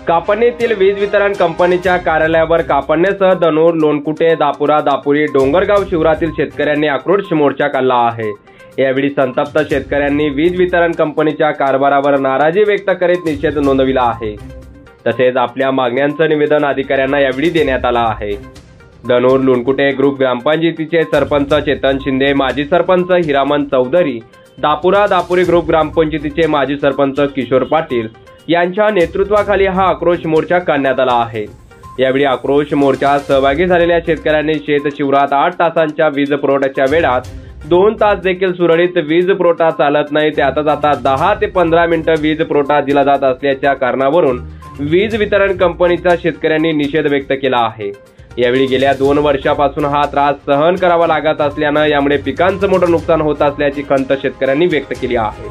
कापडणीतील वीज वितरण कंपनीच्या कार्यालयावर कापडणेसह धनूर, लोणकुटे, दापुरा, दापुरी, डोंगरगाव शिवारातील शेतकऱ्यांनी आक्रोश मोर्चा काढला आहे। यावेळी संतप्त शेतकऱ्यांनी वीज वितरण कंपनीच्या कारभारावर नाराजी व्यक्त करीत निषेध नोंदविला आहे। तसेच आपल्या मागण्यांचं निवेदन अधिकाऱ्यांना यावेळी देण्यात आलं आहे। धनूर लोणकुटे ग्रुप ग्रामपंचायतीचे सरपंच चेतन शिंदे, माजी सरपंच हिरामन चौधरी, दापुरा दापुरी ग्रुप ग्रामपंचायतीचे माजी सरपंच किशोर पाटील यांच्या नेतृत्वाखाली हा आक्रोश मोर्चा काढण्यात आला आहे। यावेळी आक्रोश मोर्चात सहभागी झालेल्या शेतकऱ्यांनी शेत शिवारात 8 तासांच्या वीज पुरवठ्याच्या वेळात 2 तास देखील सुरळीत वीज पुरवठा चालत नाही, त्यातच आता 10 ते 15 मिनिटं वीज पुरवठा दिला जात असल्याच्या कारणावरून वीज वितरण कंपनीचा शेतकऱ्यांनी निषेध व्यक्त केला आहे। यावेळी गेल्या 2 वर्षापासून हा त्रास सहन करावा लागत असल्यानं यामुळे पिकांचं मोठं नुकसान होत असल्याची खंत शेतकऱ्यांनी व्यक्त केली आहे।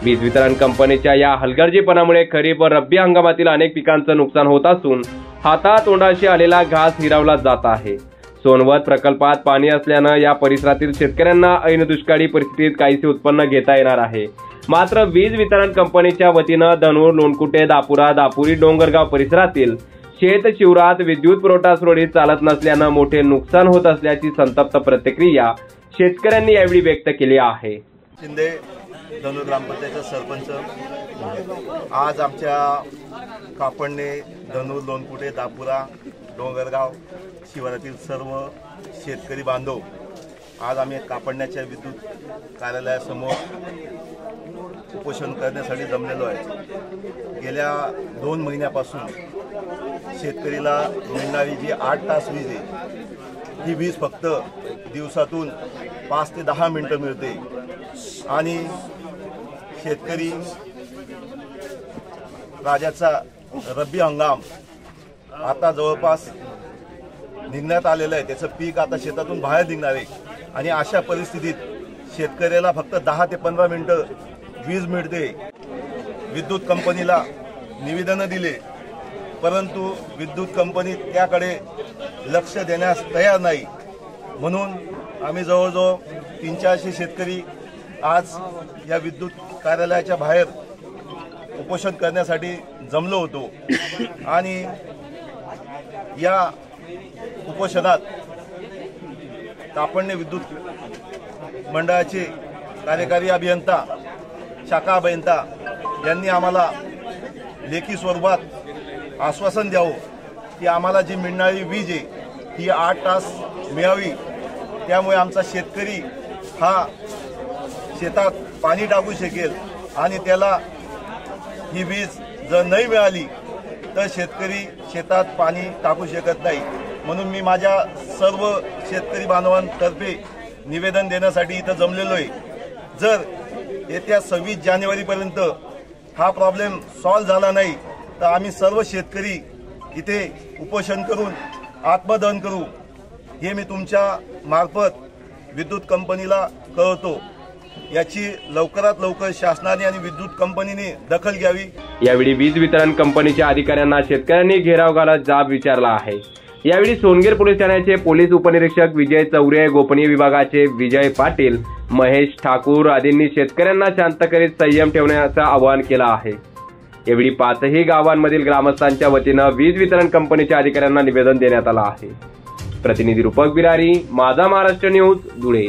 वीज वितरण कंपनीच्या या हलगर्जीपणामुळे खरीप व रब्बी हंगामातील अनेक पिकांचं नुकसान होत असून हातातोंडाशी आलेला घास हिरावला जात आहे। सोनवत प्रकल्पात पाणी असल्यानं या परिसरातील शेतकऱ्यांना ऐन दुष्काळी परिस्थितीत काहीसे उत्पन्न घेता येणार आहे। मात्र वीज वितरण कंपनीच्या वतीनं धनूर, लोणकुटे, दापुरा, दापुरी, डोंगरगाव परिसरातील शेत शिवारात विद्युत पुरवठा सुरळीत चालत नसल्यानं मोठे नुकसान होत असल्याची संतप्त प्रतिक्रिया शेतकऱ्यांनी यावेळी व्यक्त केली आहे। शिंदे, धनूर ग्रामपंचायतचा सरपंच। आज आमच्या कापडणे, धनूर, लोणकुटे, दापुरा, डोंगरगाव शिवारातील सर्व शेतकरी बांधव आज आम्ही कापडण्याच्या विद्युत कार्यालयासमोर उपोषण करण्यासाठी जमलेलो आहे। गेल्या 2 महिन्यापासून शेतकरीला मिळणारी जी 8 तास वीज आहे, ही वीज फक्त दिवसातून 5 ते 10 मिनिटं मिळते आणि शेतकरी राज्याचा रब्बी हंगाम आता जवळपास निघण्यात आलेलं आहे। त्याचं पीक आता शेतातून बाहेर निघणार आहे आणि अशा परिस्थितीत शेतकऱ्याला फक्त 10 ते 15 मिनिटं वीज मिळते। विद्युत कंपनीला निवेदनं दिले, परंतु विद्युत कंपनी त्याकडे लक्ष देण्यास तयार नाही। म्हणून आम्ही जवळजवळ 300-400 शेतकरी आज या विद्युत कार्यालयाच्या बाहेर उपोषण करण्यासाठी जमलो होतो आणि या उपोषणात कापडणे विद्युत मंडळाचे कार्यकारी अभियंता, शाखा अभियंता यांनी आम्हाला लेखी स्वरूपात आश्वासन द्यावं की आम्हाला जी मिळणारी वीज आहे ही 8 तास मिळावी। त्यामुळे आमचा शेतकरी हा शेतात पाणी टाकू शकेल आणि त्याला ही वीज जर नाही मिळाली तर शेतकरी शेतात पाणी टाकू शकत नाही। म्हणून मी माझ्या सर्व शेतकरी बांधवांतर्फे निवेदन देण्यासाठी इथं जमलेलो आहे। जर येत्या 26 जानेवारीपर्यंत हा प्रॉब्लेम सॉल्व्ह झाला नाही तर आम्ही सर्व शेतकरी इथे उपोषण करून आत्मदहन करू, हे मी तुमच्या मार्फत विद्युत कंपनीला कळवतो। याची लवकरात लवकर शासनाने आणि विद्युत कंपनीने दखल घ्यावी। यावेळी वीज वितरण कंपनीच्या अधिकाऱ्यांना शेतकऱ्यांनी घेराव घालत जाब विचारला आहे। यावेळी सोनगीर पोलीस ठाण्याचे पोलीस उपनिरीक्षक विजय चौरे, गोपनीय विभागाचे विजय पाटील, महेश ठाकूर आदींनी शेतकऱ्यांना शांत करीत संयम ठेवण्याचं आवाहन केलं आहे। यावेळी 5ही गावांमधील ग्रामस्थांच्या वतीनं वीज वितरण कंपनीच्या अधिकाऱ्यांना निवेदन देण्यात आलं आहे। प्रतिनिधी रूपक बिरारी, माझा महाराष्ट्र न्यूज, धुळे।